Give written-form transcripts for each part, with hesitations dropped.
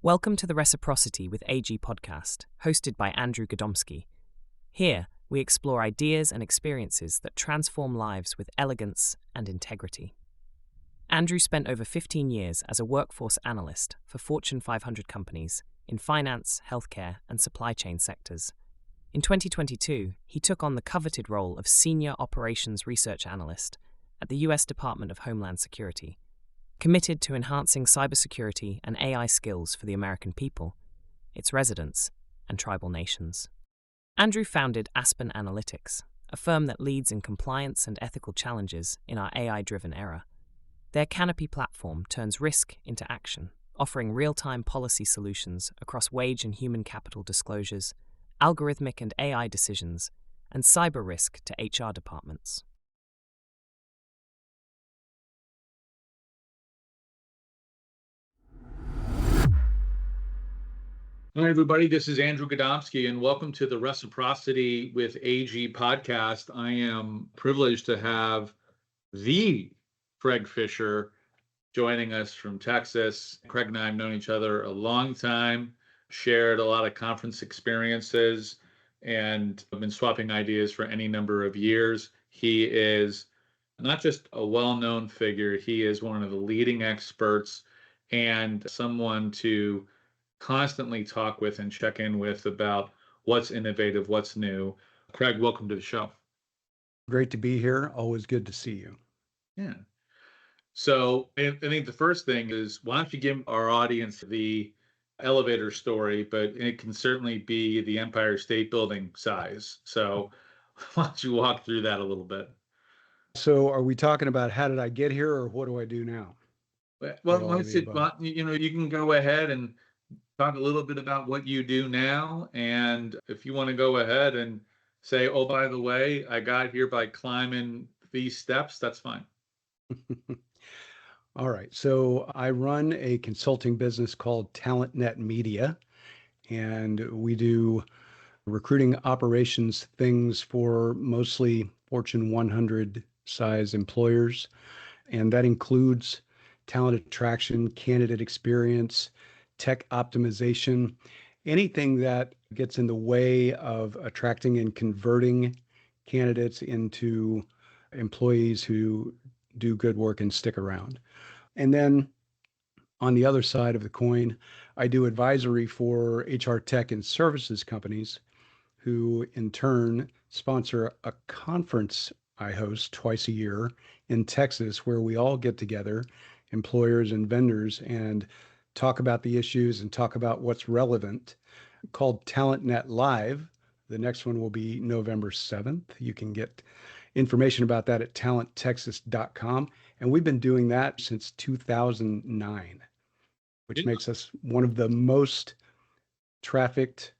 Welcome to the Reciprocity with AG podcast, hosted by Andrew Gadomski. Here, we explore ideas and experiences that transform lives with elegance and integrity. Andrew spent over 15 years as a workforce analyst for Fortune 500 companies in finance, healthcare, and supply chain sectors. In 2022, he took on the coveted role of Senior Operations Research Analyst at the U.S. Department of Homeland Security, committed to enhancing cybersecurity and AI skills for the American people, its residents, and tribal nations. Andrew founded Aspen Analytics, a firm that leads in compliance and ethical challenges in our AI-driven era. Their Canopy platform turns risk into action, offering real-time policy solutions across wage and human capital disclosures, algorithmic and AI decisions, and cyber risk to HR departments. Hi, everybody. This is Andrew Gadomski, and welcome to the Reciprocity with AG podcast. I am privileged to have the Craig Fisher joining us from Texas. Craig and I have known each other a long time, shared a lot of conference experiences, and have been swapping ideas for any number of years. He is not just a well-known figure, he is one of the leading experts and someone to constantly talk with and check in with about what's innovative, what's new. Craig, welcome to the show. Great to be here. Always good to see you. Yeah. So I think the first thing is, why don't you give our audience the elevator story, but it can certainly be the Empire State Building size. So why don't you walk through that a little bit? So are we talking about how did I get here or what do I do now? Well, Or all of the above? you can go ahead and talk a little bit about what you do now. And if you want to go ahead and say, oh, by the way, I got here by climbing these steps, that's fine. All right. So I run a consulting business called TalentNet Media, and we do recruiting operations things for mostly Fortune 100 size employers. And that includes talent attraction, candidate experience, tech optimization, anything that gets in the way of attracting and converting candidates into employees who do good work and stick around. And then on the other side of the coin, I do advisory for HR tech and services companies who in turn sponsor a conference I host twice a year in Texas where we all get together, employers and vendors, and talk about the issues and talk about what's relevant, called TalentNet Live. The next one will be November 7th. You can get information about that at talenttexas.com. And we've been doing that since 2009, which makes us one of the most trafficked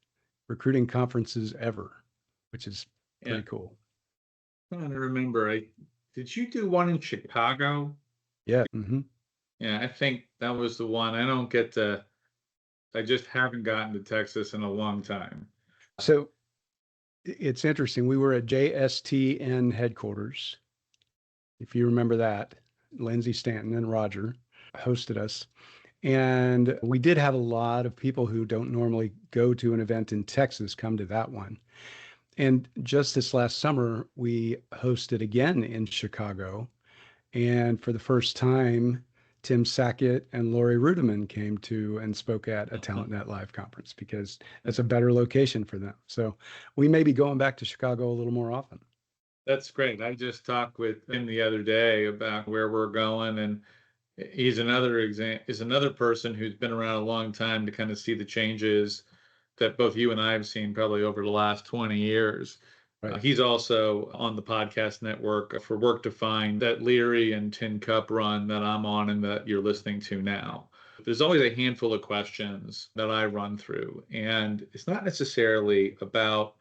recruiting conferences ever, which is pretty cool. I'm trying to remember, did you do one in Chicago? Yeah. Yeah, I think that was the one. I just haven't gotten to Texas in a long time. So it's interesting. We were at JSTN headquarters. If you remember that, Lindsay Stanton and Roger hosted us. And we did have a lot of people who don't normally go to an event in Texas come to that one. And just this last summer, we hosted again in Chicago. And for the first time, Tim Sackett and Lori Rudiman came to and spoke at a TalentNet Live conference because that's a better location for them. So we may be going back to Chicago a little more often. That's great. I just talked with him the other day about where we're going, and he's another person who's been around a long time to kind of see the changes that both you and I have seen probably over the last 20 years. Right. He's also on the podcast network for Work Defined, that Leary and Tin Cup run that I'm on and that you're listening to now. There's always a handful of questions that I run through, and it's not necessarily about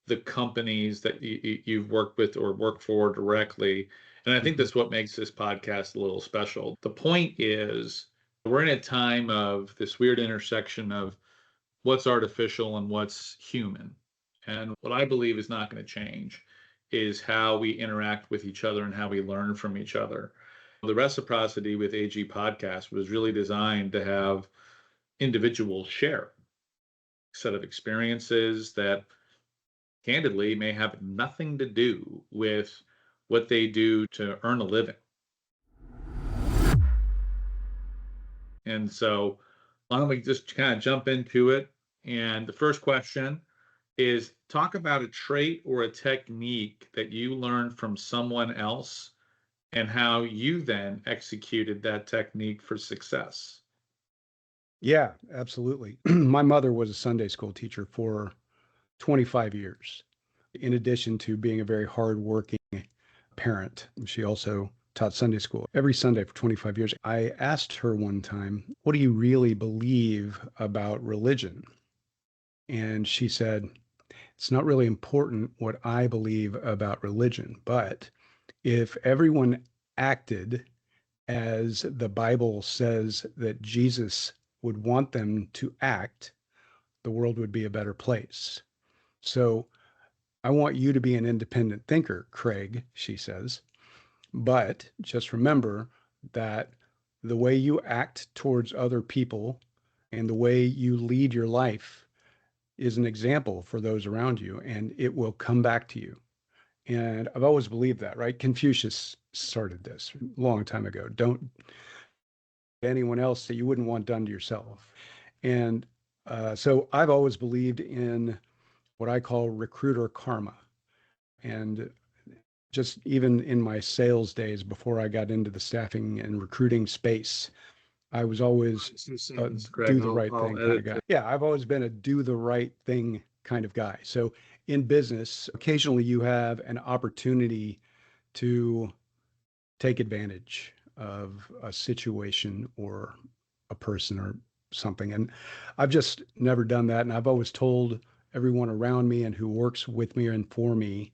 the companies that you've worked with or worked for directly. And I think that's what makes this podcast a little special. The point is, we're in a time of this weird intersection of what's artificial and what's human. And what I believe is not going to change is how we interact with each other and how we learn from each other. The Reciprocity with AG podcast was really designed to have individuals share a set of experiences that candidly may have nothing to do with what they do to earn a living. And so why don't we just kind of jump into it? And the first question is, talk about a trait or a technique that you learned from someone else and how you then executed that technique for success. Yeah, absolutely. My mother was a Sunday school teacher for 25 years. In addition to being a very hardworking parent, she also taught Sunday school every Sunday for 25 years. I asked her one time, "What do you really believe about religion?" And she said, "It's not really important what I believe about religion, but if everyone acted as the Bible says that Jesus would want them to act, the world would be a better place. So I want you to be an independent thinker, Craig," she says, "but just remember that the way you act towards other people and the way you lead your life is an example for those around you, and it will come back to you." And I've always believed that, right? Confucius started this a long time ago. Don't anyone else that you wouldn't want done to yourself. And so I've always believed in what I call recruiter karma. And just even in my sales days before I got into the staffing and recruiting space, I was always a Greg, do the right thing kind of guy. Yeah, I've always been a do the right thing kind of guy. So in business, occasionally you have an opportunity to take advantage of a situation or a person or something. And I've just never done that. And I've always told everyone around me and who works with me and for me,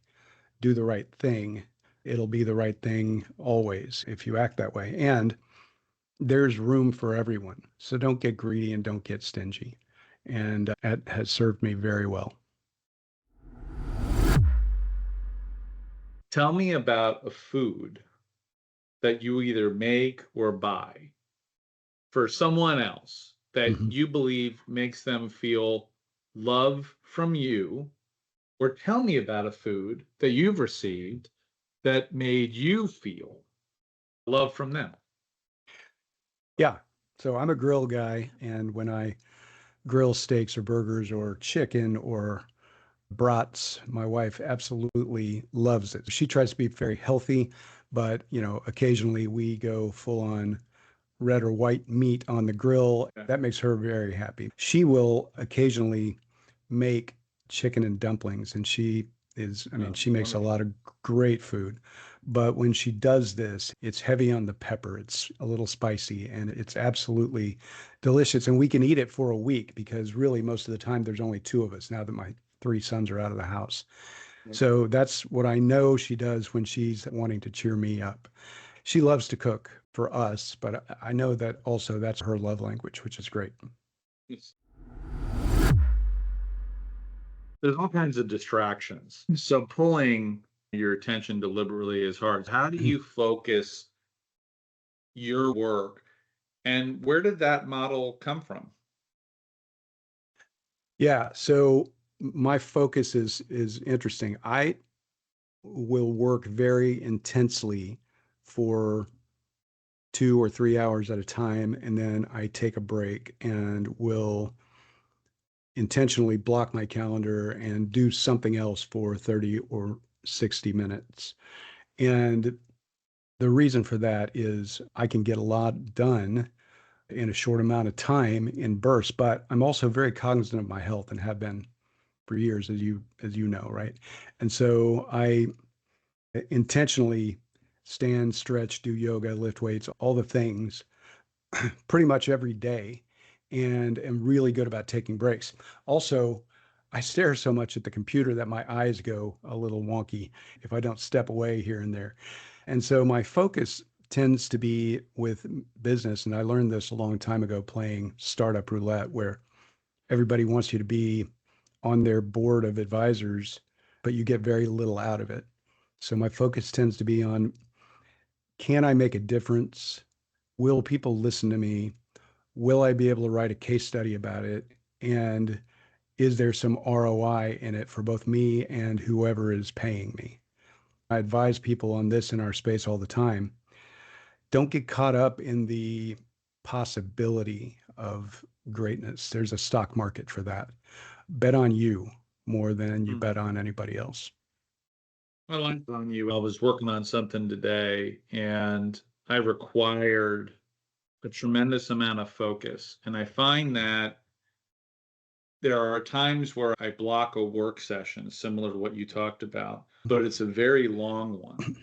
do the right thing. It'll be the right thing always if you act that way. And there's room for everyone. So don't get greedy and don't get stingy. And that has served me very well. Tell me about a food that you either make or buy for someone else that Mhm. you believe makes them feel love from you, or tell me about a food that you've received that made you feel love from them. Yeah. So I'm a grill guy. And when I grill steaks or burgers or chicken or brats, my wife absolutely loves it. She tries to be very healthy, but occasionally we go full on red or white meat on the grill. Okay. That makes her very happy. She will occasionally make chicken and dumplings, and she makes a lot of great food. But when she does this, it's heavy on the pepper. It's a little spicy, and it's absolutely delicious. And we can eat it for a week because really most of the time there's only two of us now that my three sons are out of the house. So that's what I know she does when she's wanting to cheer me up. She loves to cook for us, but I know that also that's her love language, which is great. There's all kinds of distractions. So pulling your attention deliberately is hard. How do you focus your work, and where did that model come from? Yeah, so my focus is interesting. I will work very intensely for 2 or 3 hours at a time, and then I take a break and will intentionally block my calendar and do something else for 30 or 60 minutes. And the reason for that is I can get a lot done in a short amount of time in bursts, but I'm also very cognizant of my health and have been for years, as you know, right? And so I intentionally stand, stretch, do yoga, lift weights, all the things pretty much every day, and am really good about taking breaks. Also, I stare so much at the computer that my eyes go a little wonky if I don't step away here and there. And so my focus tends to be with business. And I learned this a long time ago playing startup roulette, where everybody wants you to be on their board of advisors, but you get very little out of it. So my focus tends to be on, can I make a difference? Will people listen to me? will I be able to write a case study about it? And is there some ROI in it for both me and whoever is paying me? I advise people on this in our space all the time. Don't get caught up in the possibility of greatness. There's a stock market for that. Bet on you more than you bet on anybody else. I like on you. I was working on something today and I required a tremendous amount of focus. And I find that there are times where I block a work session similar to what you talked about, but it's a very long one.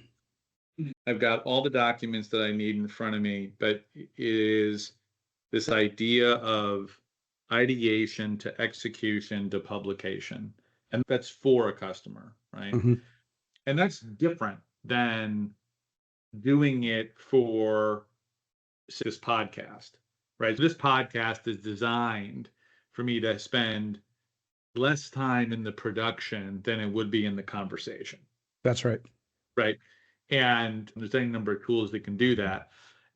I've got all the documents that I need in front of me, but it is this idea of ideation to execution to publication. And that's for a customer, right? Mm-hmm. And that's different than doing it for this podcast, right? This podcast is designed for me to spend less time in the production than it would be in the conversation. That's right. Right. And there's any number of tools that can do that.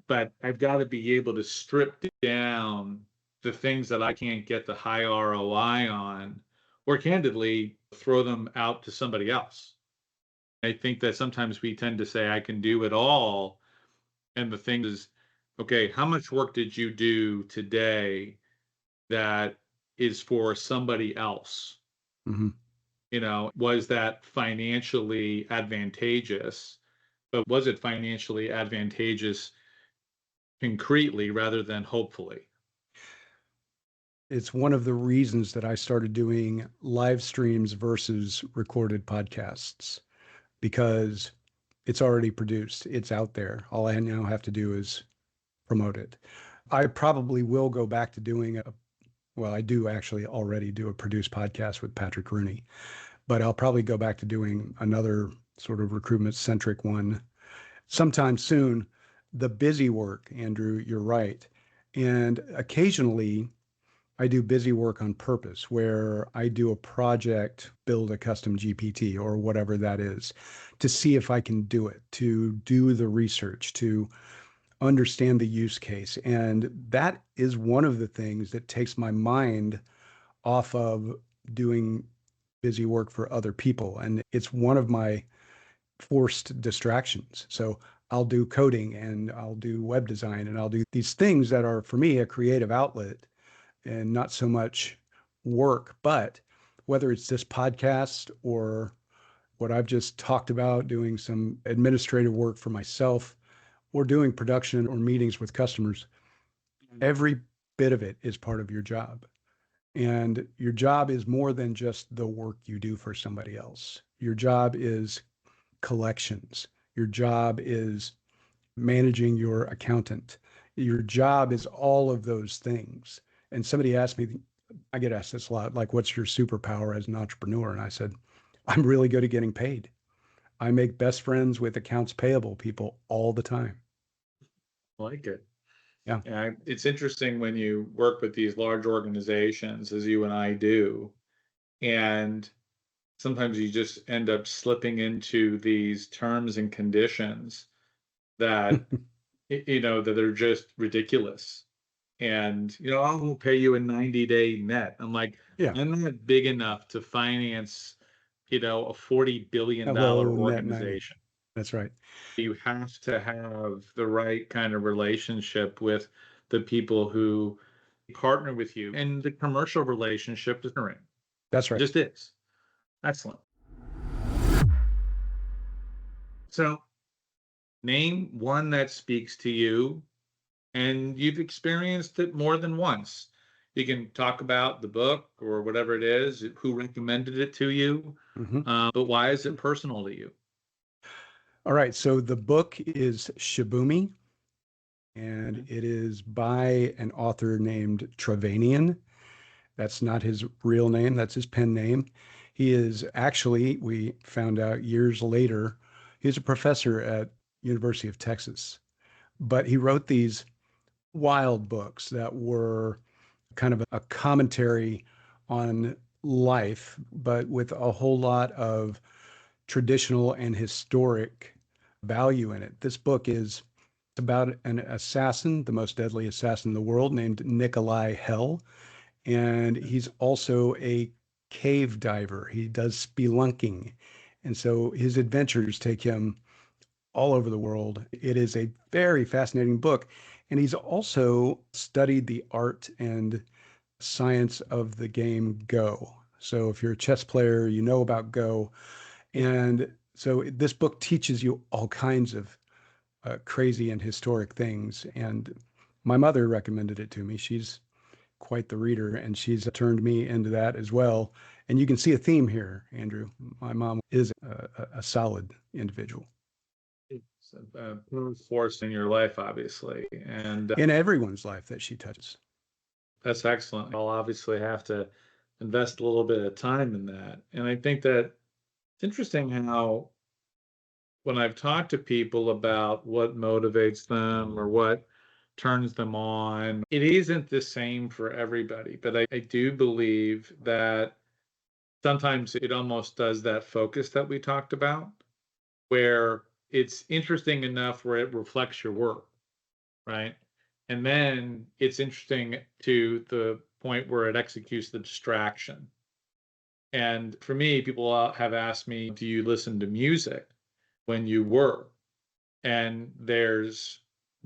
But I've got to be able to strip down the things that I can't get the high ROI on, or candidly, throw them out to somebody else. I think that sometimes we tend to say, I can do it all. And the thing is, okay, how much work did you do today that is for somebody else? Mm-hmm. Was that financially advantageous? But was it financially advantageous concretely rather than hopefully? It's one of the reasons that I started doing live streams versus recorded podcasts, because it's already produced. It's out there. All I now have to do is promote it. I probably will go back to doing I do actually already do a produced podcast with Patrick Rooney, but I'll probably go back to doing another sort of recruitment centric one sometime soon. The busy work, Andrew, you're right. And occasionally I do busy work on purpose, where I do a project, build a custom GPT or whatever that is, to see if I can do it, to do the research, to understand the use case. And that is one of the things that takes my mind off of doing busy work for other people. And it's one of my forced distractions. So I'll do coding and I'll do web design and I'll do these things that are, for me, a creative outlet and not so much work. But whether it's this podcast or what I've just talked about, doing some administrative work for myself or doing production or meetings with customers, every bit of it is part of your job. And your job is more than just the work you do for somebody else. Your job is collections. Your job is managing your accountant. Your job is all of those things. And somebody asked me, I get asked this a lot, like, what's your superpower as an entrepreneur? And I said, I'm really good at getting paid. I make best friends with accounts payable people all the time. I like it. Yeah. And it's interesting when you work with these large organizations, as you and I do, and sometimes you just end up slipping into these terms and conditions that that are just ridiculous. And I will pay you a 90-day net. I'm like, Yeah. I'm not big enough to finance a $40 billion Hello, net 90. organization. That's right. You have to have the right kind of relationship with the people who partner with you, and the commercial relationship is in. That's It right. just is. Excellent. So name one that speaks to you and you've experienced it more than once. You can talk about the book or whatever it is, who recommended it to you, Mm-hmm. but why is it personal to you? All right. So the book is Shibumi, and Okay. it is by an author named Trevanian. That's not his real name, that's his pen name. He is actually, we found out years later, he's a professor at University of Texas. But he wrote these wild books that were kind of a commentary on life, but with a whole lot of traditional and historic value in it. This book is It's about an assassin, the most deadly assassin in the world, named Nikolai Hell. And he's also a cave diver. He does spelunking. And so his adventures take him all over the world. It is a very fascinating book. And he's also studied the art and science of the game Go. So if you're a chess player, you know about Go. And so this book teaches you all kinds of crazy and historic things. And my mother recommended it to me. She's quite the reader, and she's turned me into that as well. And you can see a theme here, Andrew. My mom is a solid individual. It's a force in your life, obviously, and In everyone's life that she touches. that's excellent. I'll obviously have to invest a little bit of time in that. And I think that it's interesting how when I've talked to people about what motivates them or what turns them on, it isn't the same for everybody. But I do believe that sometimes it almost does that focus that we talked about, where it's interesting enough where it reflects your work, right? And then it's interesting to the point where it executes the distraction. And for me, people have asked me, do you listen to music when you work? And there's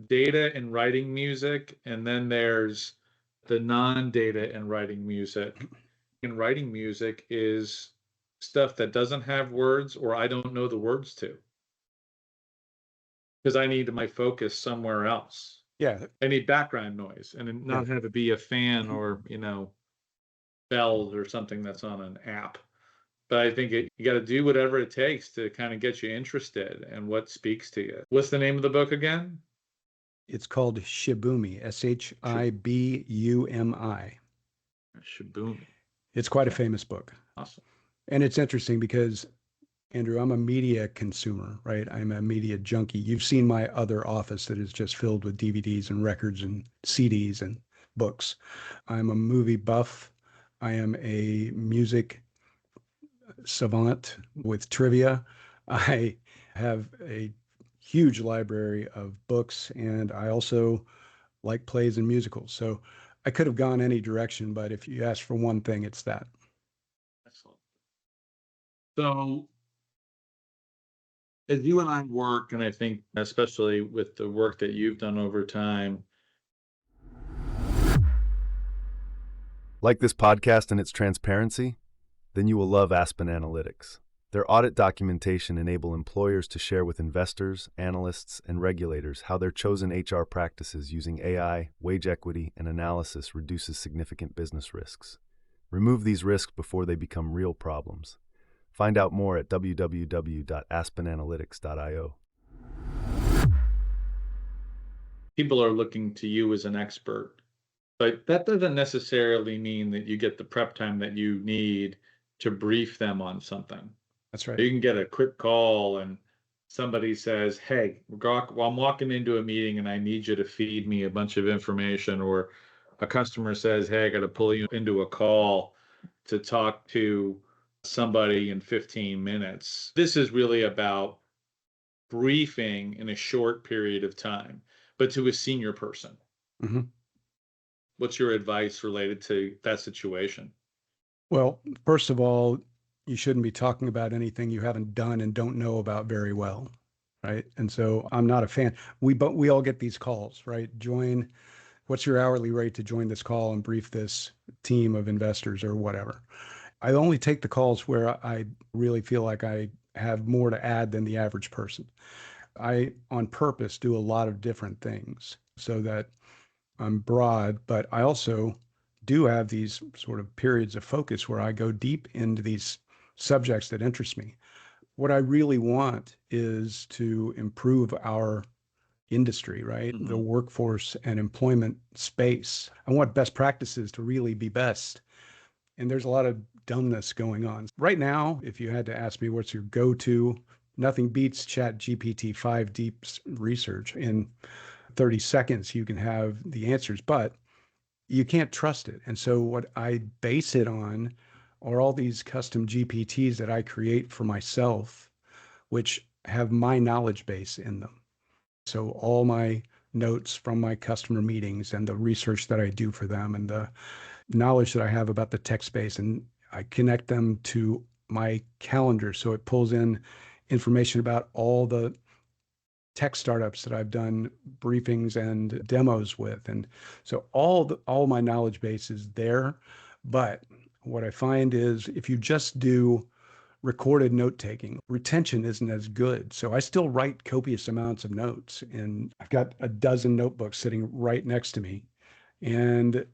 data in writing music, and then there's the non-data in writing music. In writing music is stuff that doesn't have words or I don't know the words to because I need my focus somewhere else. Yeah. I need background noise and not have it be a fan or, bells or something that's on an app. But I think you got to do whatever it takes to kind of get you interested and what speaks to you. What's the name of the book again? It's called Shibumi, Shibumi. Shibumi. It's quite a famous book. Awesome. And it's interesting because, Andrew, I'm a media consumer, right? I'm a media junkie. You've seen my other office that is just filled with DVDs and records and CDs and books. I'm a movie buff. I am a music savant with trivia. I have a huge library of books, and I also like plays and musicals. So I could have gone any direction, but if you ask for one thing, it's that. Excellent. So as you and I work, and I think especially with the work that you've done over time. Like this podcast and its transparency? Then you will love Aspen Analytics. Their audit documentation enable employers to share with investors, analysts, and regulators how their chosen HR practices using AI, wage equity, and analysis reduces significant business risks. Remove these risks before they become real problems. Find out more at www.aspenanalytics.io. People are looking to you as an expert, but that doesn't necessarily mean that you get the prep time that you need to brief them on something. That's right. You can get a quick call and somebody says, hey, I'm walking into a meeting and I need you to feed me a bunch of information. Or a customer says, hey, I got to pull you into a call to talk to somebody in 15 minutes. This is really about briefing in a short period of time, but to a senior person. Mm-hmm. What's your advice related to that situation? Well, first of all, you shouldn't be talking about anything you haven't done and don't know about very well, right? And so I'm not a fan. We all get these calls, right? What's your hourly rate to join this call and brief this team of investors or whatever? I only take the calls where I really feel like I have more to add than the average person. I, on purpose, do a lot of different things so that I'm broad, but I also do have these sort of periods of focus where I go deep into these subjects that interest me. What I really want is to improve our industry, right? Mm-hmm. The workforce and employment space. I want best practices to really be best. And there's a lot of dumbness going on. Right now, if you had to ask me what's your go-to, nothing beats ChatGPT-5 deep research. In 30 seconds, you can have the answers, but you can't trust it. And so what I base it on are all these custom GPTs that I create for myself, which have my knowledge base in them. So all my notes from my customer meetings and the research that I do for them and the knowledge that I have about the tech space, and I connect them to my calendar. So it pulls in information about all the tech startups that I've done briefings and demos with. And so all my knowledge base is there. But what I find is if you just do recorded note taking, retention isn't as good. So I still write copious amounts of notes, and I've got a dozen notebooks sitting right next to me. And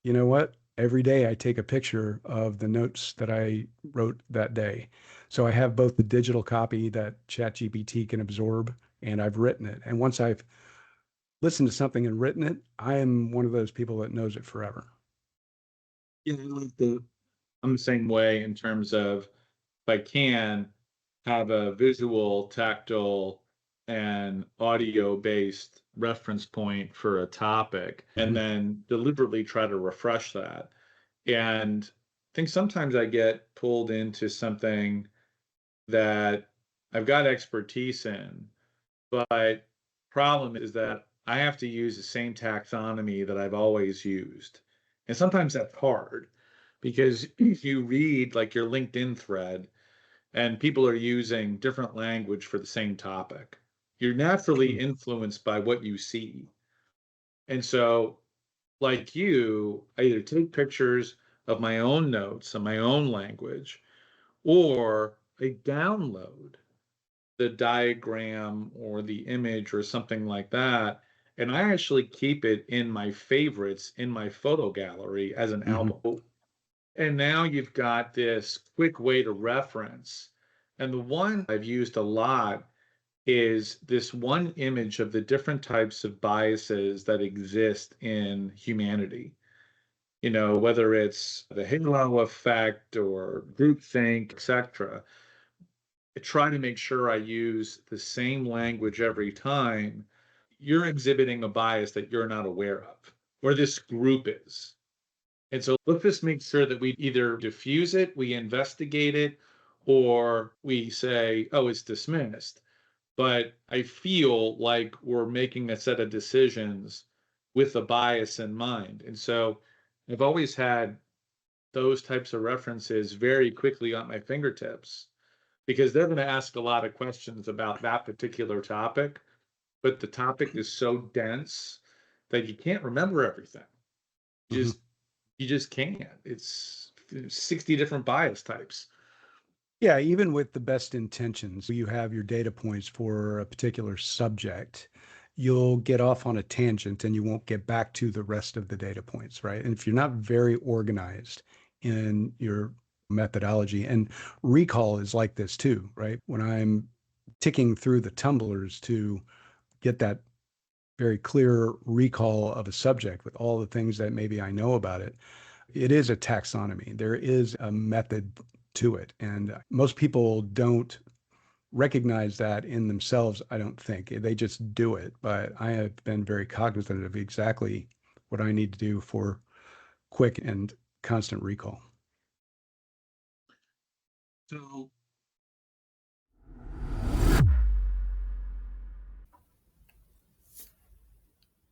you know what? Every day I take a picture of the notes that I wrote that day. So I have both the digital copy that ChatGPT can absorb, and I've written it. And once I've listened to something and written it, I am one of those people that knows it forever. Yeah, I'm the same way in terms of if I can have a visual, tactile, and audio-based reference point for a topic, and then deliberately try to refresh that. And I think sometimes I get pulled into something that I've got expertise in, but problem is that I have to use the same taxonomy that I've always used. And sometimes that's hard because you read like your LinkedIn thread and people are using different language for the same topic. You're naturally influenced by what you see. And so, like you, I either take pictures of my own notes and my own language, or I download the diagram or the image or something like that. And I actually keep it in my favorites in my photo gallery as an album. And now you've got this quick way to reference. And the one I've used a lot is this one image of the different types of biases that exist in humanity. You know, whether it's the halo effect or groupthink, etc. I try to make sure I use the same language every time. You're exhibiting a bias that you're not aware of, or this group is. And so let's just make sure that we either diffuse it, we investigate it, or we say, oh, it's dismissed. But I feel like we're making a set of decisions with a bias in mind. And so I've always had those types of references very quickly on my fingertips because they're going to ask a lot of questions about that particular topic, but the topic is so dense that you can't remember everything. Just you just can't. It's 60 different bias types. Yeah, even with the best intentions, you have your data points for a particular subject, you'll get off on a tangent and you won't get back to the rest of the data points, right? And if you're not very organized in your methodology, and recall is like this too, right? When I'm ticking through the tumblers to get that very clear recall of a subject with all the things that maybe I know about it, it is a taxonomy. There is a method to it. And most people don't recognize that in themselves, I don't think. They just do it. But I have been very cognizant of exactly what I need to do for quick and constant recall. So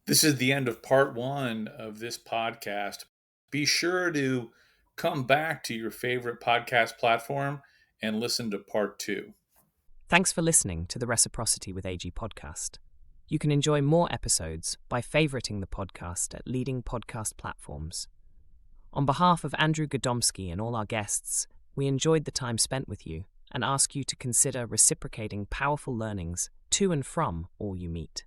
this is the end of part 1 of this podcast. Be sure to come back to your favorite podcast platform and listen to part 2. Thanks for listening to the Reciprocity with AG podcast. You can enjoy more episodes by favoriting the podcast at leading podcast platforms. On behalf of Andrew Gadomski and all our guests, we enjoyed the time spent with you and ask you to consider reciprocating powerful learnings to and from all you meet.